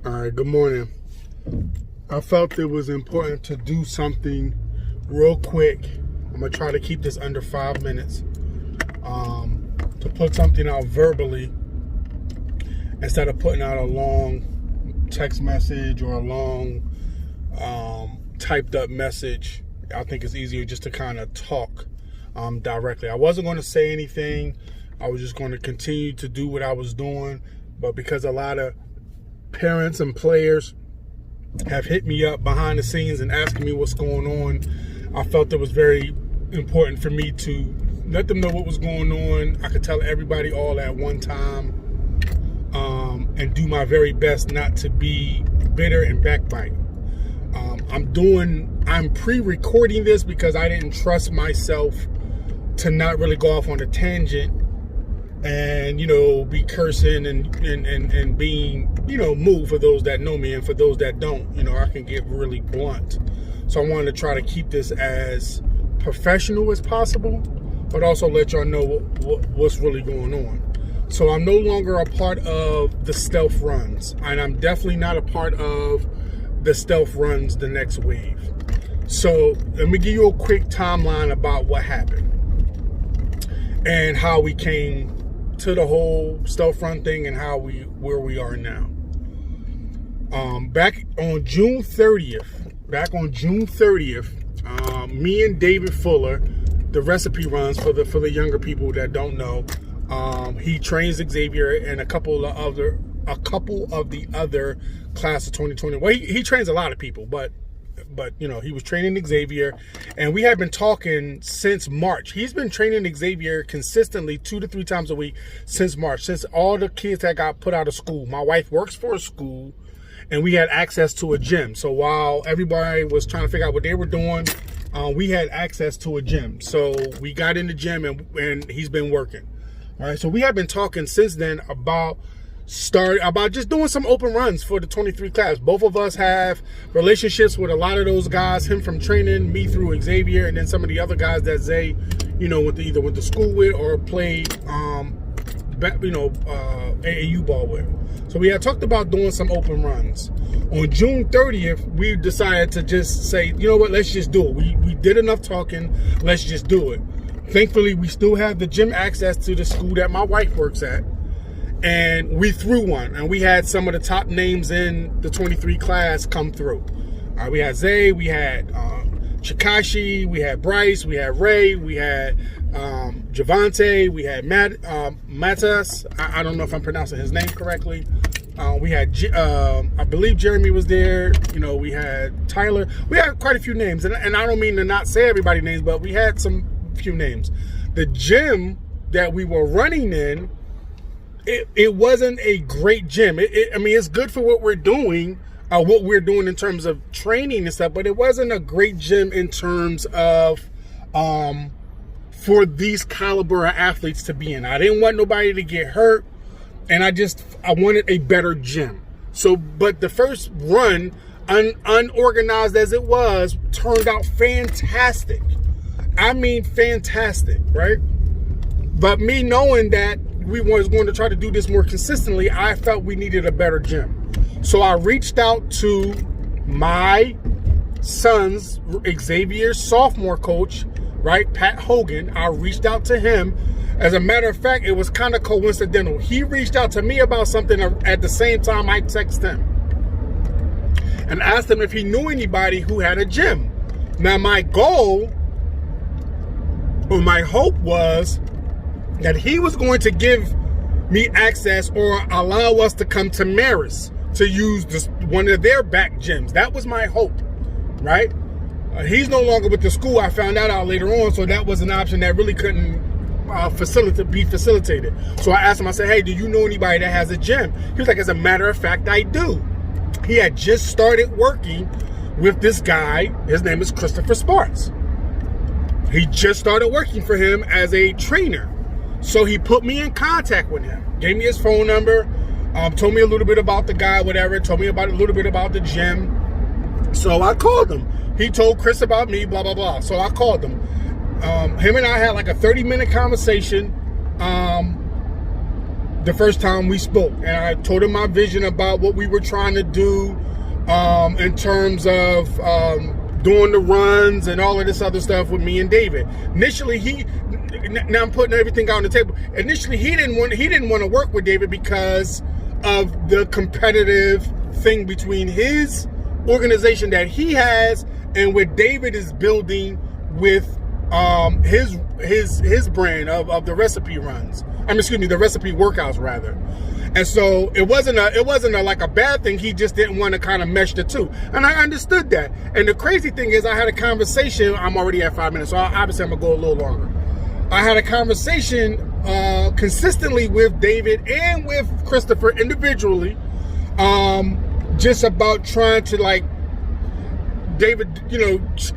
All right, good morning. I felt it was important to do something real quick. I'm gonna try to keep this under 5 minutes. To put something out verbally instead of putting out a long text message or a long typed up message. I think it's easier just to kind of talk directly. I wasn't going to say anything. I was just going to continue to do what I was doing, but because a lot of parents and players have hit me up behind the scenes and asking me what's going on, I felt it was very important for me to let them know what was going on. I could tell everybody all at one time, and do my very best not to be bitter and backbite. I'm pre-recording this because I didn't trust myself to not really go off on a tangent and, be cursing and being, moved for those that know me, and for those that don't, I can get really blunt. So I wanted to try to keep this as professional as possible, but also let y'all know what's really going on. So I'm no longer a part of the stealth runs, and I'm definitely not a part of the stealth runs the next wave. So let me give you a quick timeline about what happened and how we came to the whole stealth run thing and where we are now. Back on June 30th, me and David Fuller, the recipe runs for the younger people that don't know, he trains Xavier and a couple of the other class of 2020. Well, he trains a lot of people, but he was training Xavier, and we have been talking since March. He's been training Xavier consistently 2 to 3 times a week since March, since all the kids that got put out of school. My wife works for a school, and we had access to a gym. So while everybody was trying to figure out what they were doing, we had access to a gym. So we got in the gym, and he's been working. All right, so we have been talking since then about just doing some open runs for the 23 class. Both of us have relationships with a lot of those guys, him from training, me through Xavier, and then some of the other guys that Zay, either went to school with or played, AAU ball with. So we had talked about doing some open runs. On June 30th, we decided to just say, you know what, let's just do it. We did enough talking, let's just do it. Thankfully, we still have the gym access to the school that my wife works at. And we threw one, and we had some of the top names in the 23 class come through. We had Zay, we had Chikashi, we had Bryce, we had Ray, we had Javante, we had Matas. I don't know if I'm pronouncing his name correctly. We had, I believe Jeremy was there. We had Tyler. We had quite a few names, and I don't mean to not say everybody's names, but we had some few names. The gym that we were running in, it wasn't a great gym. It's good for what we're doing in terms of training and stuff, but it wasn't a great gym in terms of for these caliber of athletes to be in. I didn't want nobody to get hurt, and I wanted a better gym. So, but the first run, unorganized as it was, turned out fantastic. I mean fantastic, right? But me knowing that we was going to try to do this more consistently, I felt we needed a better gym. So I reached out to my son's, Xavier's sophomore coach, right, Pat Hogan. I reached out to him. As a matter of fact, it was kind of coincidental. He reached out to me about something at the same time I texted him and asked him if he knew anybody who had a gym. Now my goal, or my hope, was that he was going to give me access or allow us to come to Marist to use one of their back gyms. That was my hope, right? He's no longer with the school. I found that out later on, so that was an option that really couldn't be facilitated. So I asked him, I said, hey, do you know anybody that has a gym? He was like, as a matter of fact, I do. He had just started working with this guy. His name is Christopher Sparks. He just started working for him as a trainer. So he put me in contact with him, gave me his phone number, told me a little bit about the guy, whatever, told me about a little bit about the gym. So I called him. He told Chris about me, blah, blah, blah. So I called him. Him and I had like a 30-minute conversation. the first time we spoke, and I told him my vision about what we were trying to do in terms of doing the runs and all of this other stuff with me and David. Initially, now I'm putting everything out on the table. Initially, he didn't want to work with David because of the competitive thing between his organization that he has and what David is building with his brand of the recipe runs. The recipe workouts rather. And so it wasn't like a bad thing. He just didn't want to kind of mesh the two. And I understood that. And the crazy thing is I had a conversation. I'm already at 5 minutes, so obviously I'm going to go a little longer. I had a conversation consistently with David and with Christopher individually, just about trying to, like, David,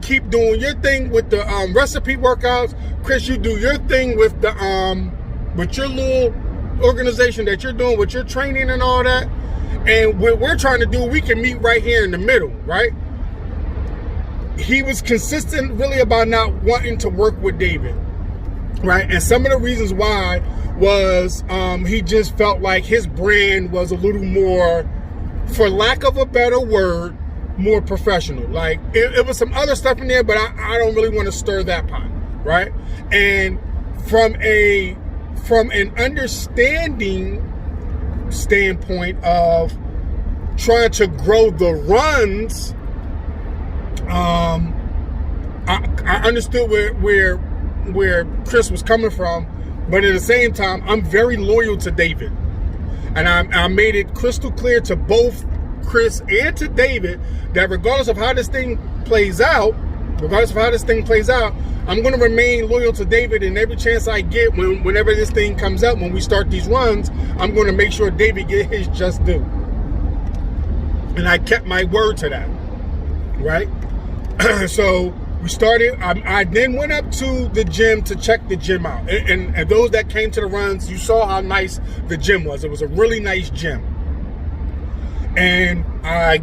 keep doing your thing with the recipe workouts. Chris, you do your thing with the with your little organization that you're doing with your training and all that. And what we're trying to do, we can meet right here in the middle, right? He was consistent really about not wanting to work with David, right? And some of the reasons why was he just felt like his brand was a little more, for lack of a better word, more professional. Like it was some other stuff in there, but I don't really want to stir that pot, right? And from an understanding standpoint of trying to grow the runs, I understood where Chris was coming from, but at the same time, I'm very loyal to David, and I made it crystal clear to both Chris and to David that regardless of how this thing plays out, I'm going to remain loyal to David, and every chance I get whenever this thing comes out, when we start these runs, I'm going to make sure David get his just due. And I kept my word to that, right? So we started. I then went up to the gym to check the gym out. And those that came to the runs, you saw how nice the gym was. It was a really nice gym. And I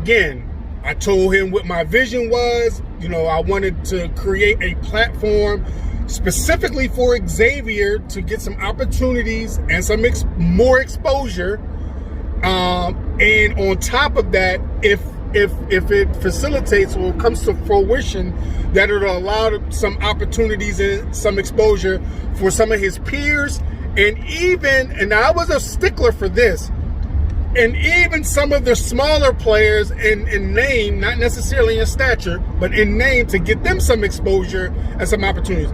told him what my vision was. I wanted to create a platform specifically for Xavier to get some opportunities and some more exposure. And on top of that, if it facilitates or comes to fruition, that it'll allow some opportunities and some exposure for some of his peers, and I was a stickler for this, and even some of the smaller players in name, not necessarily in stature, but in name, to get them some exposure and some opportunities.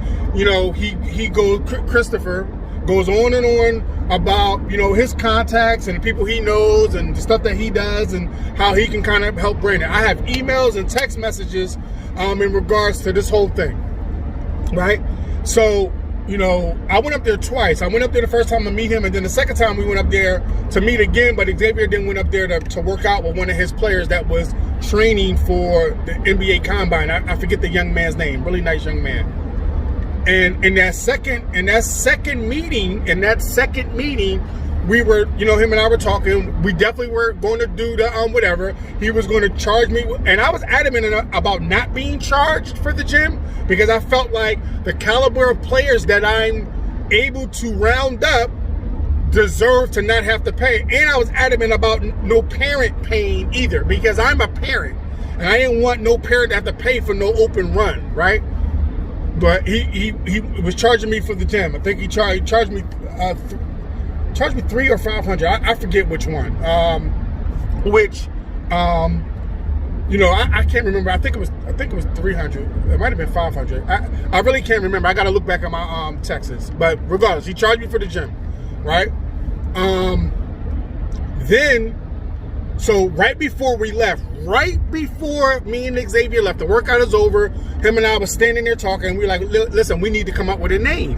Christopher goes on and on about, his contacts and the people he knows and the stuff that he does and how he can kind of help Brandon. I have emails and text messages in regards to this whole thing, right? So, I went up there twice. I went up there the first time to meet him, and then the second time we went up there to meet again, but Xavier then went up there to work out with one of his players that was training for the NBA Combine. I forget the young man's name, really nice young man. And in that second meeting, we were, him and I were talking. We definitely were going to do the whatever. He was going to charge me, and I was adamant about not being charged for the gym, because I felt like the caliber of players that I'm able to round up deserve to not have to pay. And I was adamant about no parent paying either, because I'm a parent, and I didn't want no parent to have to pay for no open run, right? But he was charging me for the gym. I think he charged me $300 or $500. I forget which one. I can't remember. I think it was $300. It might have been $500. I really can't remember. I got to look back at my texts. But regardless, he charged me for the gym, right? So right before we left, right before me and Xavier left, the workout is over. Him and I was standing there talking. And we were like, listen, we need to come up with a name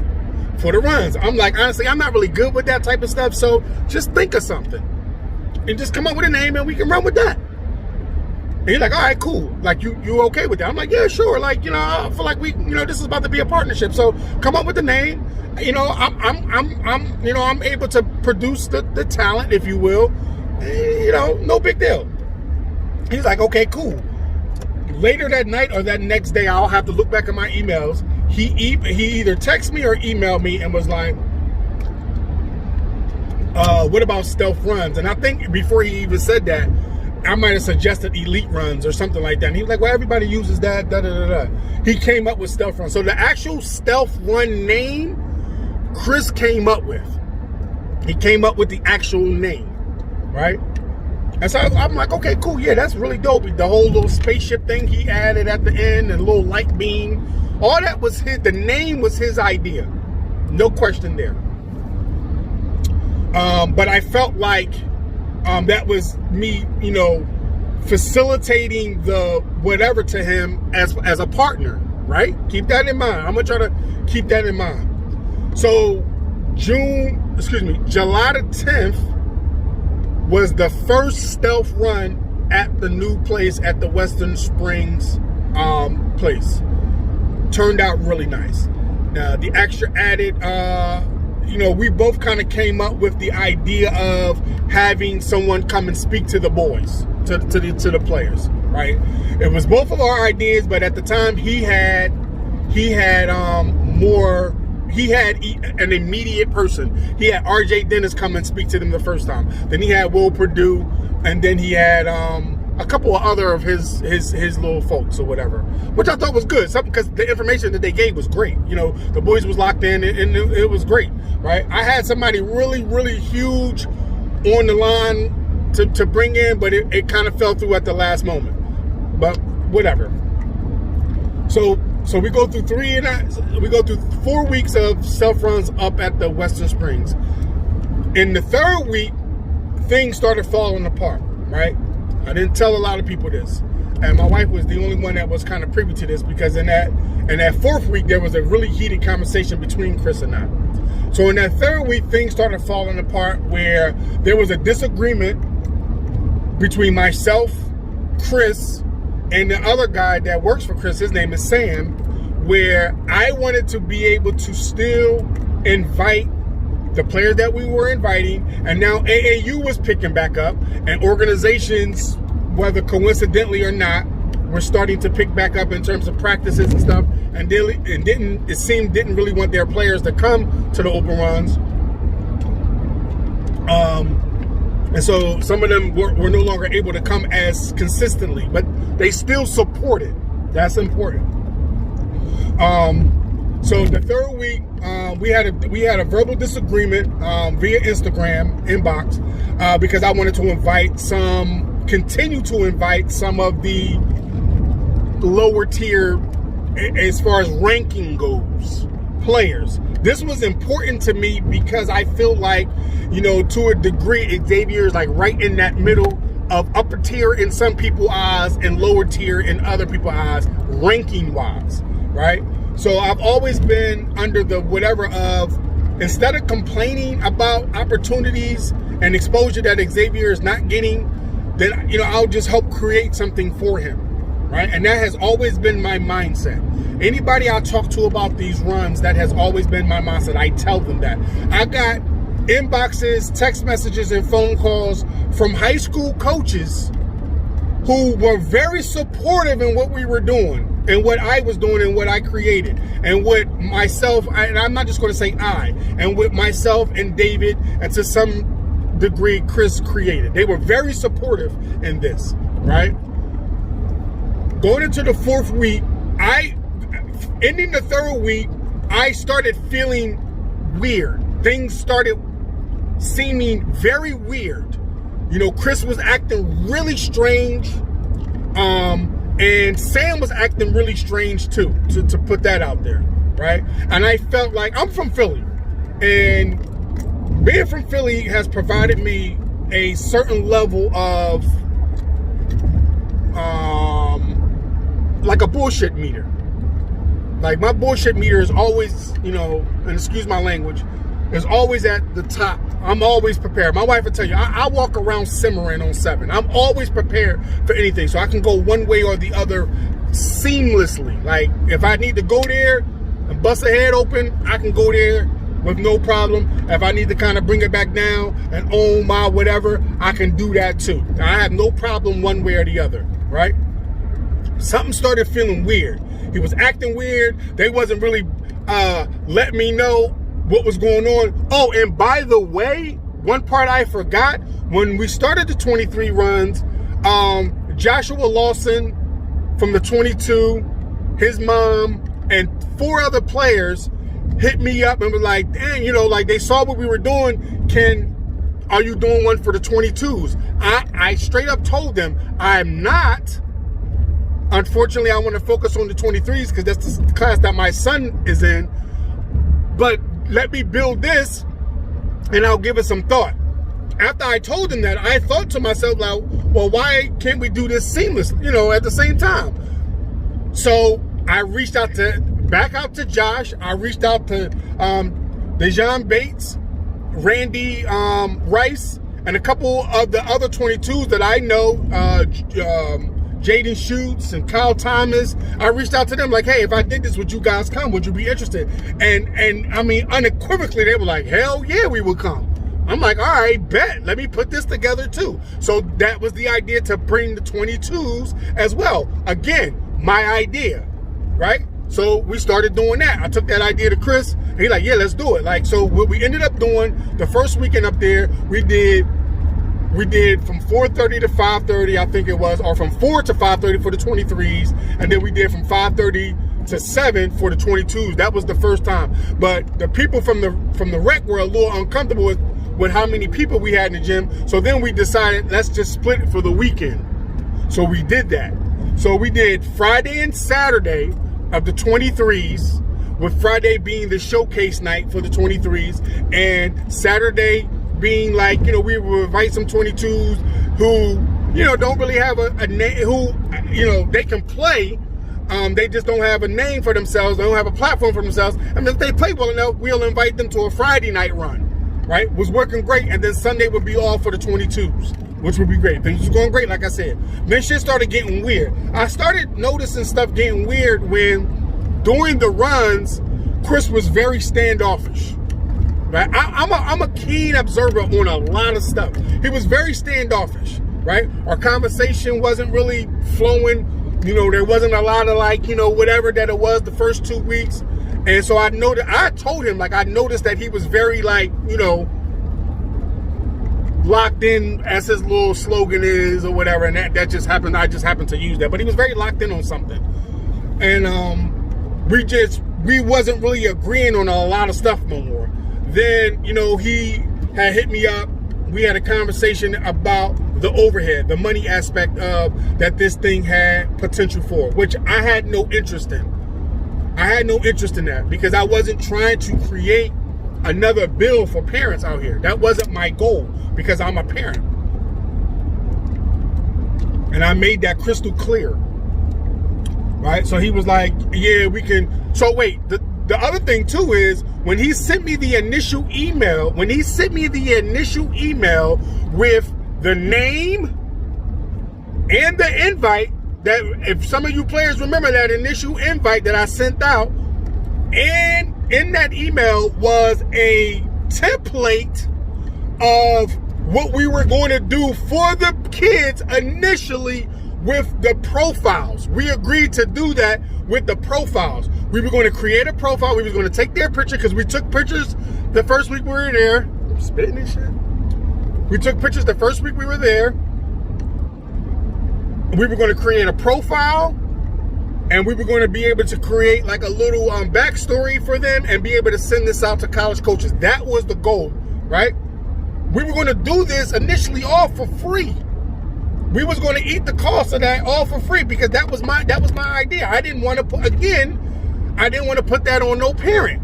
for the runs. I'm like, honestly, I'm not really good with that type of stuff, so just think of something and just come up with a name and we can run with that. And he's like, all right, cool. Like, you okay with that? I'm like, yeah, sure. Like, I feel like this is about to be a partnership, so come up with the name. I'm able to produce the talent, if you will. No big deal. He's like, okay, cool. Later that night or that next day, I'll have to look back at my emails. He either texted me or emailed me and was like, what about stealth runs? And I think before he even said that, I might have suggested elite runs or something like that. And he was like, well, everybody uses that, He came up with stealth runs. So the actual stealth run name, Chris came up with. He came up with the actual name, right? And so I'm like, okay, cool. Yeah, that's really dope. The whole little spaceship thing he added at the end and a little light beam. All that was the name was his idea. No question there. But I felt like that was me, facilitating the whatever to him as a partner, right? Keep that in mind. I'm going to try to keep that in mind. So July the 10th was the first stealth run at the new place at the Western Springs place. Turned out really nice. Now, the extra added, we both kind of came up with the idea of having someone come and speak to the boys, to the players, right? It was both of our ideas, but at the time he had an immediate person. He had RJ Dennis come and speak to them the first time. Then he had Will Purdue, and then he had a couple of other of his little folks or whatever, which I thought was good. Because the information that they gave was great. The boys was locked in, and it was great, right? I had somebody really, really huge on the line to bring in, but it kind of fell through at the last moment. But whatever. So we go through 4 weeks of stealth runs up at the Western Springs. In the third week, things started falling apart, right? I didn't tell a lot of people this, and my wife was the only one that was kind of privy to this, because in that fourth week there was a really heated conversation between Chris and I. So in that third week, things started falling apart, where there was a disagreement between myself, Chris, and the other guy that works for Chris. His name is Sam, where I wanted to be able to still invite the players that we were inviting, and now AAU was picking back up, and organizations, whether coincidentally or not, were starting to pick back up in terms of practices and stuff, and didn't really want their players to come to the open runs. And so some of them were no longer able to come as consistently, but they still supported. That's important. So the third week, we had a verbal disagreement via Instagram inbox, because I wanted to continue to invite some of the lower tier, as far as ranking goes, players. This was important to me because I feel like, to a degree, Xavier is like right in that middle of upper tier in some people's eyes and lower tier in other people's eyes, ranking wise, right? So I've always been under the whatever of, instead of complaining about opportunities and exposure that Xavier is not getting, then, I'll just help create something for him, right? And that has always been my mindset. Anybody I talk to about these runs, that has always been my mindset. I tell them that. I got inboxes, text messages, and phone calls from high school coaches who were very supportive in what we were doing, and what I was doing, and what I created, and what myself, and I'm not just going to say and what myself and David, and to some degree Chris, created. They were very supportive in this, right? Going into the fourth week, ending the third week, I started feeling weird. Things started seeming very weird. Chris was acting really strange. And Sam was acting really strange too, to put that out there, right? And I felt like, I'm from Philly, and being from Philly has provided me a certain level of, like a bullshit meter. Like, my bullshit meter is always, and excuse my language, is always at the top. I'm always prepared. My wife will tell you, I walk around simmering on 7. I'm always prepared for anything, so I can go one way or the other seamlessly. Like, if I need to go there and bust a head open, I can go there with no problem. If I need to kind of bring it back down and own my whatever, I can do that too. I have no problem one way or the other, right? Something started feeling weird. He was acting weird. They wasn't really letting me know what was going on. Oh, and by the way, one part I forgot, when we started the 23 runs, Joshua Lawson from the 22, his mom, and 4 other players hit me up and was like, dang, like they saw what we were doing. Are you doing one for the 22s? I straight up told them I'm not. Unfortunately, I want to focus on the 23s because that's the class that my son is in. But let me build this and I'll give it some thought. After I told him that, I thought to myself, like, well, why can't we do this seamlessly, at the same time? So I reached out to Josh. I reached out to Dejon Bates, Randy Rice, and a couple of the other 22s that I know, Jaden Schutz and Kyle Thomas. I reached out to them like, hey, if I did this, would you guys come? Would you be interested? And I mean, unequivocally, they were like, hell yeah, we would come. I'm like, all right, bet. Let me put this together too. So that was the idea, to bring the 22s as well. Again, my idea, right? So we started doing that. I took that idea to Chris. He's like, yeah, let's do it. Like, so what we ended up doing the first weekend up there, we did from 4:30 to 5:30, I think it was, or from 4 to 5:30 for the 23s, and then we did from 5:30 to 7 for the 22s. That was the first time. But the people from the rec were a little uncomfortable with how many people we had in the gym. So then we decided, let's just split it for the weekend. So we did that. So we did Friday and Saturday of the 23s, with Friday being the showcase night for the 23s, and Saturday being like, we will invite some 22s who, don't really have a name, who, they can play. They just don't have a name for themselves. They don't have a platform for themselves. And if they play well enough, we'll invite them to a Friday night run, right? Was working great. And then Sunday would be all for the 22s, which would be great. Things was going great, like I said. Then shit started getting weird. I started noticing stuff getting weird when, during the runs, Chris was very standoffish. Right? I'm a keen observer on a lot of stuff. He was very standoffish, right? Our conversation wasn't really flowing. There wasn't a lot of whatever that it was the first 2 weeks. And so I told him, I noticed that he was very locked in, as his little slogan is, or whatever. And that just happened. I just happened to use that. But he was very locked in on something. And we wasn't really agreeing on a lot of stuff no more. Then, he had hit me up. We had a conversation about the overhead, the money aspect of that this thing had potential for, which I had no interest in. I had no interest in that because I wasn't trying to create another bill for parents out here. That wasn't my goal because I'm a parent. And I made that crystal clear. Right? So he was like, yeah, we can. So wait, the other thing too is when he sent me the initial email, with the name and the invite, that if some of you players remember that initial invite that I sent out, and in that email was a template of what we were going to do for the kids initially with the profiles. We agreed to do that with the profiles. We were going to create a profile. We were going to take their picture because we took pictures the first week we were there. I'm spitting this shit. We took pictures the first week we were there. We were going to create a profile, and we were going to be able to create like a little backstory for them and be able to send this out to college coaches. That was the goal, right? We were going to do this initially all for free. We was going to eat the cost of that all for free because that was my idea. I didn't want to put that on no parent.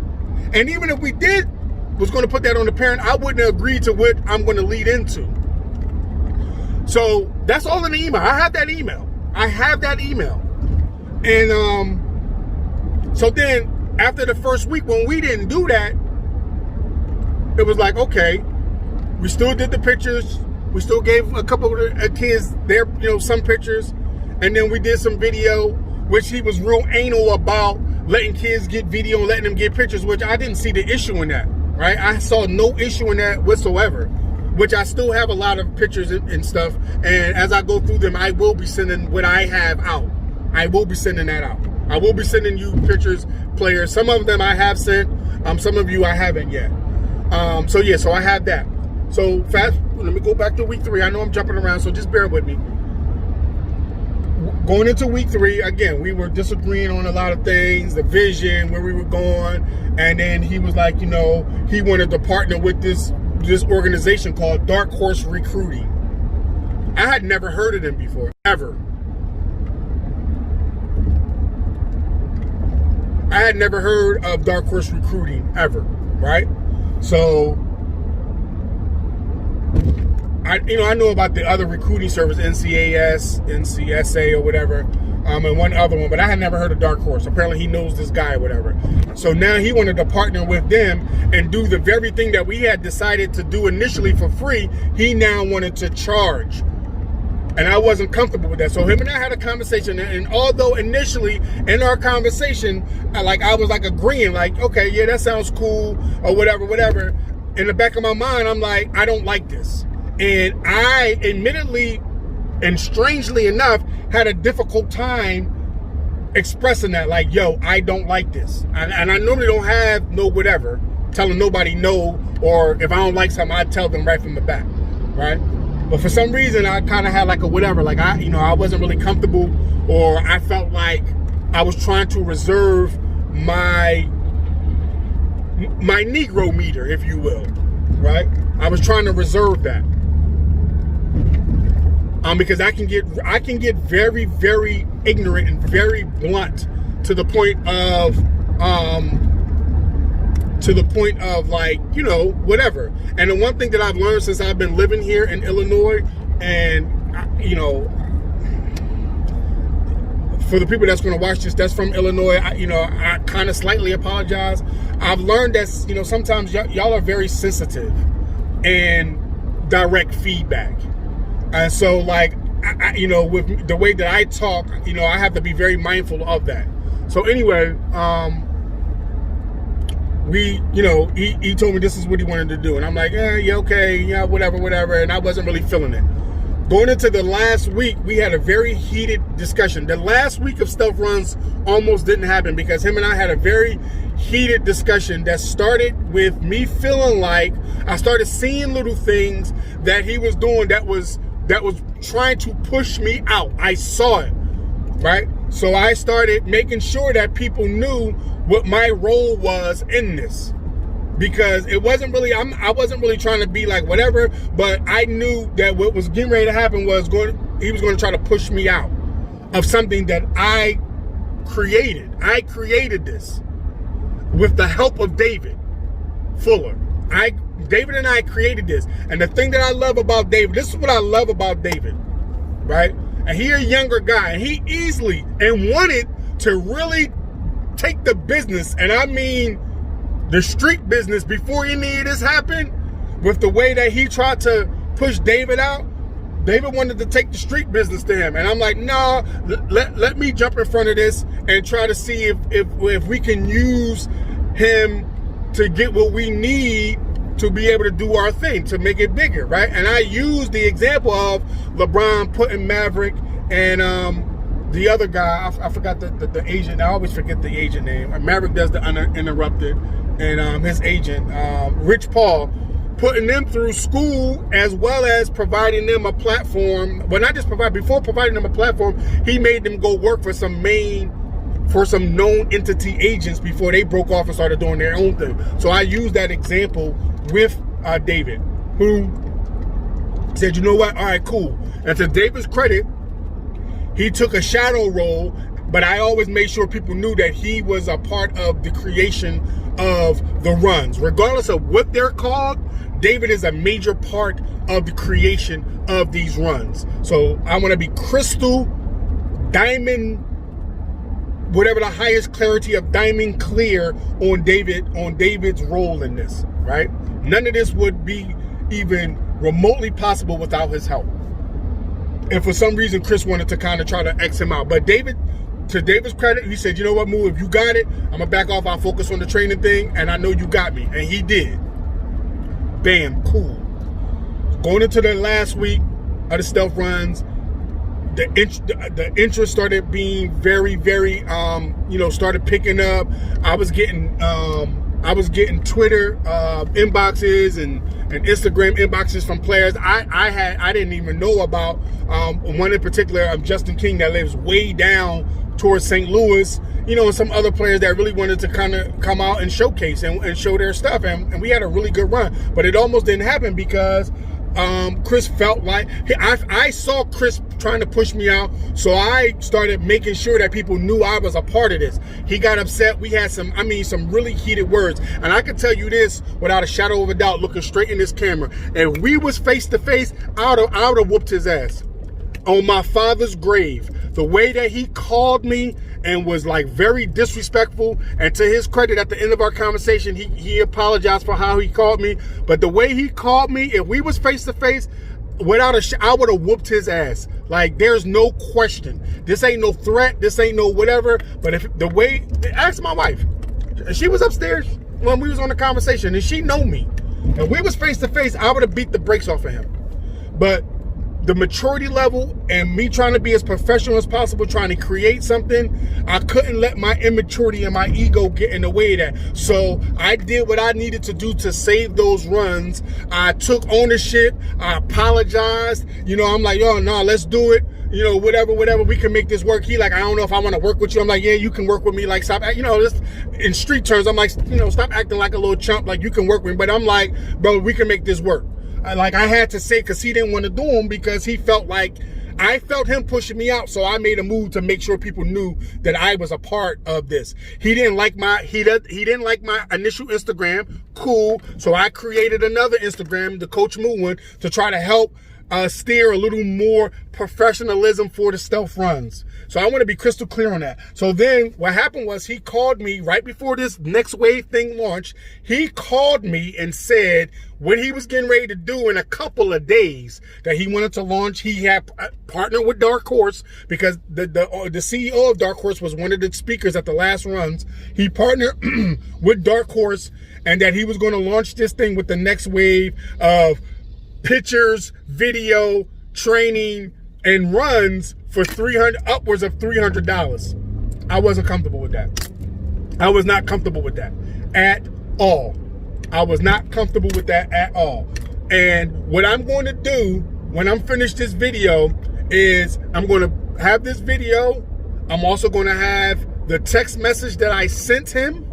And even if we was going to put that on the parent, I wouldn't agree to what I'm going to lead into. So that's all in the email. I have that email. And so then after the first week when we didn't do that, it was like, okay, we still did the pictures. We still gave a couple of kids their, some pictures. And then we did some video, which he was real anal about letting kids get video and letting them get pictures, which I didn't see the issue in that, right? I saw no issue in that whatsoever, which I still have a lot of pictures and stuff. And as I go through them, I will be sending what I have out. I will be sending that out. I will be sending you pictures, players. Some of them I have sent. Some of you I haven't yet. So I have that. So let me go back to week 3. I know I'm jumping around, so just bear with me. Going into week 3, again, we were disagreeing on a lot of things, the vision, where we were going, and then he was like, he wanted to partner with this organization called Dark Horse Recruiting. I had never heard of them before, ever. I had never heard of Dark Horse Recruiting, ever, right? So, I know about the other recruiting service, NCSA or whatever, and one other one, but I had never heard of Dark Horse. Apparently he knows this guy or whatever. So now he wanted to partner with them and do the very thing that we had decided to do initially for free. He now wanted to charge. And I wasn't comfortable with that. So him and I had a conversation, and although initially in our conversation, I was like agreeing, like, okay, yeah, that sounds cool, or whatever. In the back of my mind, I'm like, I don't like this. And I admittedly, and strangely enough, had a difficult time expressing that, like, yo, I don't like this. And I normally don't have no whatever, telling nobody no, or if I don't like something, I tell them right from the back, right? But for some reason, I kind of had like a whatever, like I wasn't really comfortable, or I felt like I was trying to reserve my Negro meter, if you will, right? I was trying to reserve that. Because I can get very, very ignorant and very blunt to the point of like, whatever. And the one thing that I've learned since I've been living here in Illinois, and for the people that's going to watch this, that's from Illinois, I kind of slightly apologize. I've learned that, sometimes y'all are very sensitive and direct feedback. And so, like, with the way that I talk, I have to be very mindful of that. So anyway, he told me this is what he wanted to do. And I'm like, yeah, okay, yeah, whatever. And I wasn't really feeling it. Going into the last week, we had a very heated discussion. The last week of Stealth Runs almost didn't happen because him and I had a very heated discussion that started with me feeling like I started seeing little things that he was doing that was trying to push me out. I saw it, right? So I started making sure that people knew what my role was in this, because it wasn't really, I wasn't really trying to be like whatever, but I knew that what was getting ready to happen was he was going to try to push me out of something that I created. I created this with the help of David Fuller. David and I created this. And the thing that I love about David, this is what I love about David, right? And he's a younger guy, and he easily and wanted to really take the business, and I mean the street business, before any of this happened, with the way that he tried to push David out. David wanted to take the street business to him. And I'm like, nah, let me jump in front of this and try to see if we can use him to get what we need to be able to do our thing, to make it bigger, right? And I used the example of LeBron putting Maverick and the other guy, I forgot the agent. I always forget the agent name. Maverick does the Uninterrupted, and his agent, Rich Paul, putting them through school, as well as providing them a platform. Well, not just before providing them a platform, he made them go work for some known entity agents before they broke off and started doing their own thing. So I used that example with David, who said, you know what, all right, cool. And to David's credit, he took a shadow role, but I always made sure people knew that he was a part of the creation of the runs. Regardless of what they're called, David is a major part of the creation of these runs. So I want to be crystal, diamond, whatever the highest clarity of diamond clear on David's role in this, right? None of this would be even remotely possible without his help. And for some reason, Chris wanted to kind of try to X him out. But David, to David's credit, he said, you know what, Moo, if you got it, I'm going to back off. I'll focus on the training thing, and I know you got me. And he did. Bam, cool. Going into the last week of the Stealth Runs, the interest started being very, very, started picking up. I was getting I was getting Twitter inboxes and Instagram inboxes from players I didn't even know about. One in particular, Justin King, that lives way down towards St. Louis, you know, and some other players that really wanted to kind of come out and showcase and show their stuff. And we had a really good run, but it almost didn't happen because Chris felt like, I saw Chris trying to push me out, so I started making sure that people knew I was a part of this. He got upset. We had some really heated words. And I can tell you this without a shadow of a doubt, looking straight in this camera, if we was face to face, I would have whooped his ass. On my father's grave, the way that he called me and was like very disrespectful, and to his credit, at the end of our conversation, he apologized for how he called me. But the way he called me, if we was face to face, I would have whooped his ass. Like, there's no question. This ain't no threat. This ain't no whatever. But if the way, ask my wife. She was upstairs when we was on the conversation, and she know me. If we was face to face, I would have beat the brakes off of him. But the maturity level and me trying to be as professional as possible, trying to create something, I couldn't let my immaturity and my ego get in the way of that. So I did what I needed to do to save those runs. I took ownership. I apologized. You know, I'm like, yo, no, let's do it. You know, whatever, we can make this work. He like, I don't know if I want to work with you. I'm like, yeah, you can work with me. Like, stop, you know, just in street terms, I'm like, you know, stop acting like a little chump. Like, you can work with me. But I'm like, bro, we can make this work. Like, I had to say, because he didn't want to do them, because he felt like I felt him pushing me out. So I made a move to make sure people knew that I was a part of this. He didn't like my didn't like my initial Instagram. Cool. So I created another Instagram, the Coach Moo one, to try to help steer a little more professionalism for the stealth runs. So I want to be crystal clear on that. So then what happened was, he called me right before this Next Wave thing launched. He called me and said what he was getting ready to do in a couple of days, that he wanted to launch. He had partnered with Dark Horse, because the CEO of Dark Horse was one of the speakers at the last runs. He partnered with Dark Horse, and that he was going to launch this thing with the next wave of pictures, video, training, and runs for upwards of $300. I wasn't comfortable with that. I was not comfortable with that at all. I was not comfortable with that at all. And what I'm going to do when I'm finished this video is, I'm going to have this video. I'm also going to have the text message that I sent him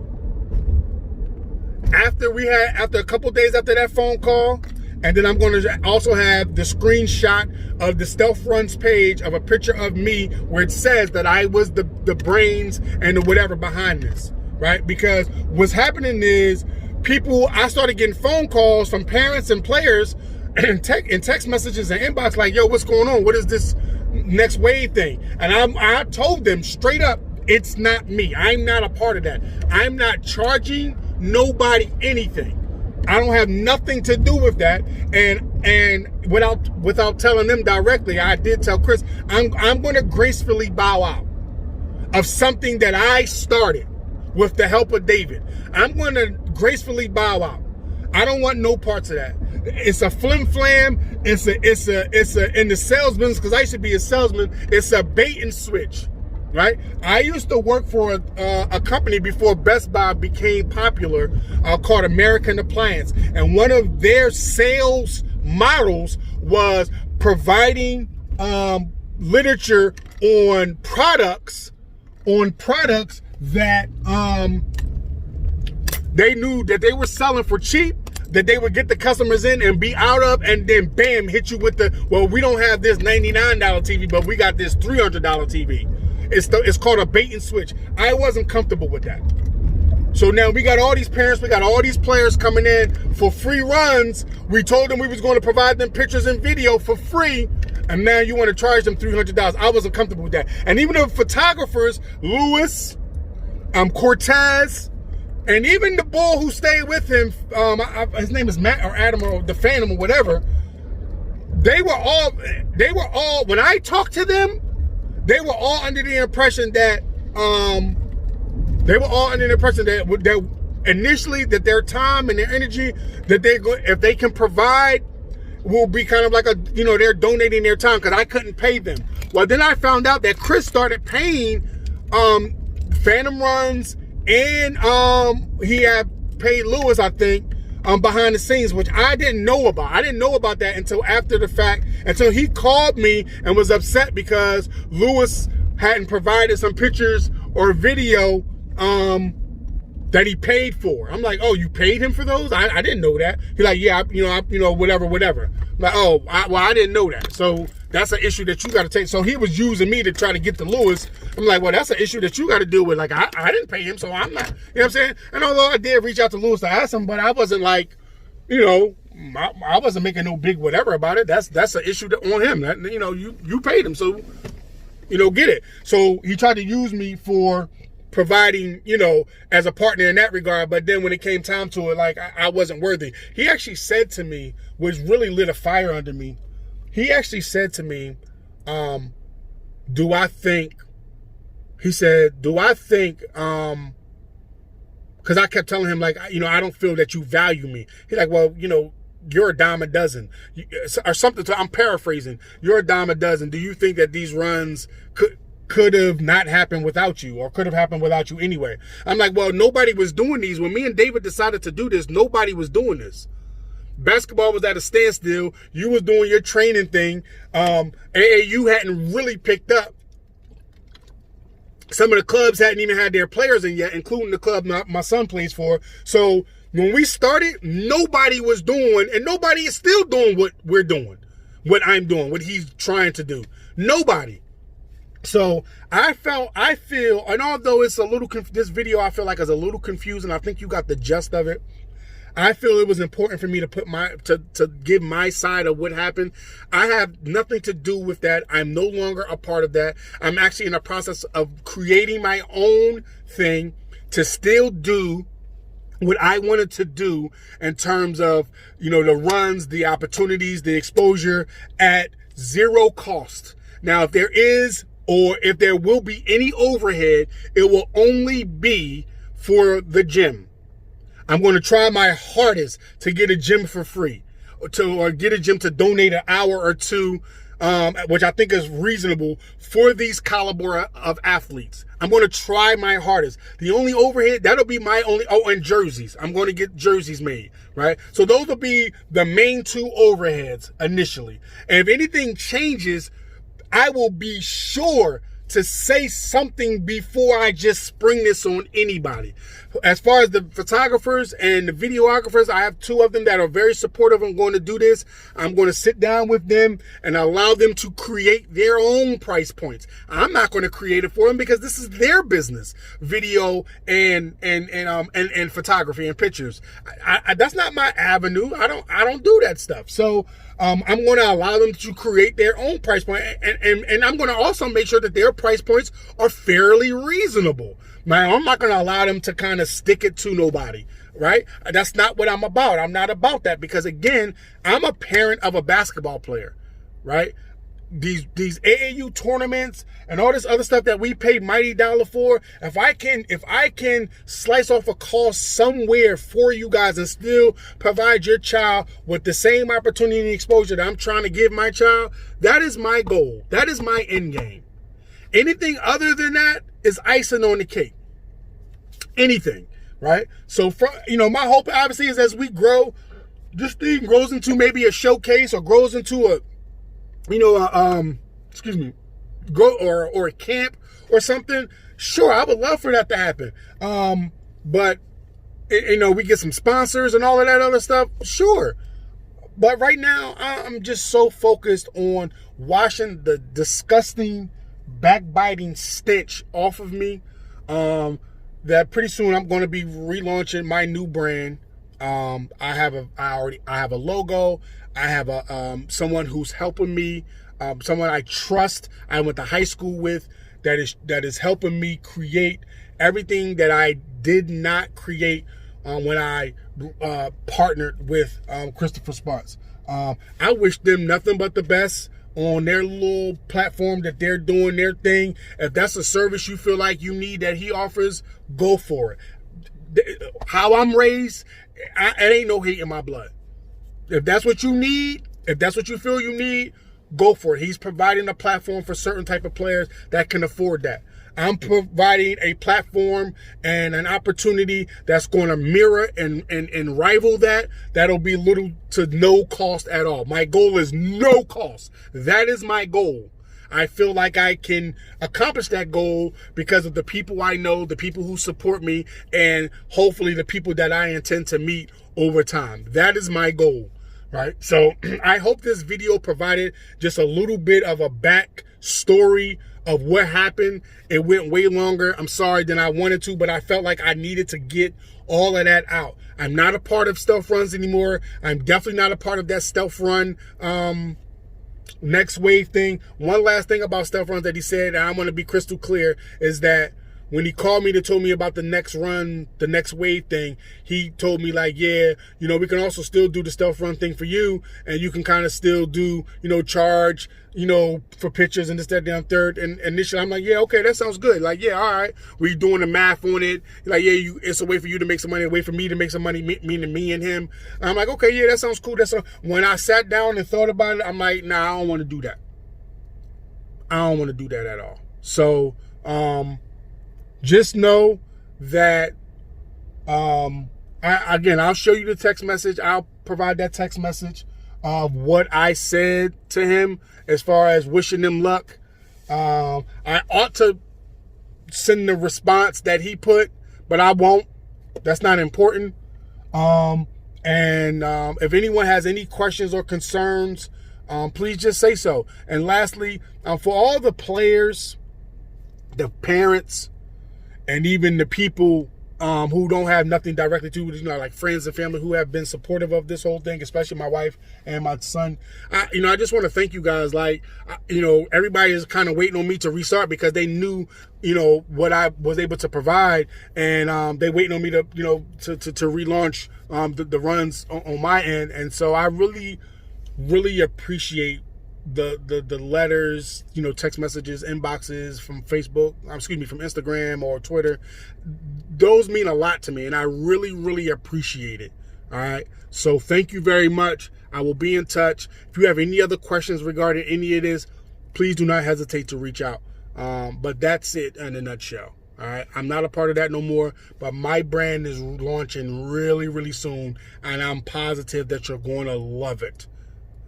after a couple days after that phone call. And then I'm going to also have the screenshot of the Stealth Runs page of a picture of me where it says that I was the brains and the whatever behind this, right? Because what's happening is, I started getting phone calls from parents and players and text messages and inbox like, yo, what's going on? What is this Next Wave thing? And I told them straight up, it's not me. I'm not a part of that. I'm not charging nobody anything. I don't have nothing to do with that. And without telling them directly, I did tell Chris, I'm going to gracefully bow out of something that I started with the help of David. I'm going to gracefully bow out. I don't want no parts of that. It's a flim flam. It's a in the sales business, because I used to be a salesman. It's a bait and switch. Right? I used to work for a company before Best Buy became popular, called American Appliance. And one of their sales models was providing literature on products that they knew that they were selling for cheap, that they would get the customers in and be out of, and then bam, hit you with well, we don't have this $99 TV, but we got this $300 TV. It's called a bait and switch. I wasn't comfortable with that. So now we got all these parents, we got all these players coming in for free runs. We told them we was going to provide them pictures and video for free, and now you want to charge them $300. I wasn't comfortable with that. And even the photographers, Lewis, Cortez, and even the bull who stayed with him, his name is Matt or Adam or the Phantom or whatever, they were all, when I talked to them, they were all under the impression that, initially that their time and their energy that if they can provide, will be kind of like they're donating their time, because I couldn't pay them. Well, then I found out that Chris started paying Phantom runs, and he had paid Lewis, I think, behind the scenes, which I didn't know about. I didn't know about that until after the fact, until he called me and was upset because Lewis hadn't provided some pictures or video that he paid for. I'm like, oh, you paid him for those? I didn't know that. He's like, yeah, whatever. I'm like, oh, I didn't know that. So that's an issue that you got to take. So he was using me to try to get to Lewis. I'm like, well, that's an issue that you got to deal with. Like, I didn't pay him, so I'm not, you know what I'm saying? And although I did reach out to Lewis to ask him, but I wasn't like, I wasn't making no big whatever about it. That's an issue on him. That, you paid him, so, get it. So he tried to use me for providing, as a partner in that regard. But then when it came time to it, like, I wasn't worthy. He actually said to me, which really lit a fire under me. He actually said to me, do I think, because I kept telling him, like, I don't feel that you value me. He's like, well, you're a dime a dozen, or something. I'm paraphrasing. You're a dime a dozen. Do you think that these runs could have not happened without you, or could have happened without you anyway? I'm like, well, nobody was doing these. When me and David decided to do this, nobody was doing this. Basketball was at a standstill. You was doing your training thing. AAU hadn't really picked up. Some of the clubs hadn't even had their players in yet, including the club my son plays for. So when we started, nobody was doing, and nobody is still doing what we're doing, what I'm doing, what he's trying to do. Nobody. So I feel, and although it's a little, this video I feel like is a little confusing, I think you got the gist of it. I feel it was important for me to put to give my side of what happened. I have nothing to do with that. I'm no longer a part of that. I'm actually in the process of creating my own thing to still do what I wanted to do in terms of, the runs, the opportunities, the exposure at zero cost. Now, if there is, or if there will be any overhead, it will only be for the gym. I'm going to try my hardest to get a gym for free, or get a gym to donate an hour or two, which I think is reasonable for these caliber of athletes. I'm going to try my hardest. The only overhead, that'll be my only, and jerseys. I'm going to get jerseys made, right? So those will be the main two overheads initially. And if anything changes, I will be sure to say something before I just spring this on anybody. As far as the photographers and the videographers, I have two of them that are very supportive. I'm going to do this. I'm going to sit down with them and allow them to create their own price points. I'm not going to create it for them because this is their business, video and photography and pictures. That's not my avenue. I don't do that stuff. So I'm going to allow them to create their own price point, and I'm going to also make sure that their price points are fairly reasonable. Now, I'm not going to allow them to kind of stick it to nobody, right? That's not what I'm about. I'm not about that because, again, I'm a parent of a basketball player, right? These AAU tournaments and all this other stuff that we pay mighty dollar for, if I can slice off a cost somewhere for you guys and still provide your child with the same opportunity and exposure that I'm trying to give my child, that is my goal. That is my end game. Anything other than that is icing on the cake. Anything, right? So, my hope obviously is as we grow, this thing grows into maybe a showcase or grows into a or a camp or something. Sure, I would love for that to happen. But we get some sponsors and all of that other stuff. Sure. But right now, I'm just so focused on washing the disgusting, backbiting stench off of me. That pretty soon I'm going to be relaunching my new brand. I have a logo. I have someone who's helping me, someone I trust, I went to high school with, that is helping me create everything that I did not create when I partnered with Christopher Sparks. I wish them nothing but the best on their little platform that they're doing their thing. If that's a service you feel like you need that he offers, go for it. How I'm raised, it ain't no hate in my blood. If that's what you need, if that's what you feel you need, go for it. He's providing a platform for certain type of players that can afford that. I'm providing a platform and an opportunity that's going to mirror and rival that. That'll be little to no cost at all. My goal is no cost. That is my goal. I feel like I can accomplish that goal because of the people I know, the people who support me, and hopefully the people that I intend to meet over time. That is my goal, right? So I hope this video provided just a little bit of a back story of what happened. It went way longer, I'm sorry, than I wanted to, but I felt like I needed to get all of that out. I'm not a part of Stealth Runs anymore. I'm definitely not a part of that Stealth Run next wave thing. One last thing about Stealth Runs that he said, and I want to be crystal clear, is that when he called me to tell me about the next run, the next wave thing, he told me like, yeah, you know, we can also still do the Stealth Run thing for you, and you can kind of still do, you know, charge, you know, for pictures and this, that, down third. And initially I'm like, yeah, okay, that sounds good. Like, yeah, all right. We're doing the math on it. Like, yeah, it's a way for you to make some money, a way for me to make some money, meaning me and him. And I'm like, okay, yeah, that sounds cool. When I sat down and thought about it, I'm like, nah, I don't want to do that. I don't want to do that at all. So, just know that, I'll show you the text message. I'll provide that text message of what I said to him as far as wishing him luck. I ought to send the response that he put, but I won't. That's not important. If anyone has any questions or concerns, please just say so. And lastly, for all the players, the parents, and even the people who don't have nothing directly to, you know, like friends and family who have been supportive of this whole thing, especially my wife and my son. I just want to thank you guys. Like, you know, everybody is kind of waiting on me to restart because they knew, you know, what I was able to provide, and they waiting on me to, you know, to relaunch the runs on my end. And so I really, really appreciate the letters, you know, text messages, inboxes from Facebook, from Instagram or Twitter. Those mean a lot to me, and I really, really appreciate it. All right. So thank you very much. I will be in touch. If you have any other questions regarding any of this, please do not hesitate to reach out. But that's it in a nutshell. All right. I'm not a part of that no more, but my brand is launching really, really soon, and I'm positive that you're going to love it.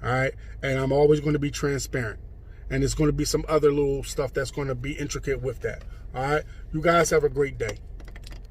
All right. And I'm always going to be transparent. And there's going to be some other little stuff that's going to be intricate with that. All right. You guys have a great day.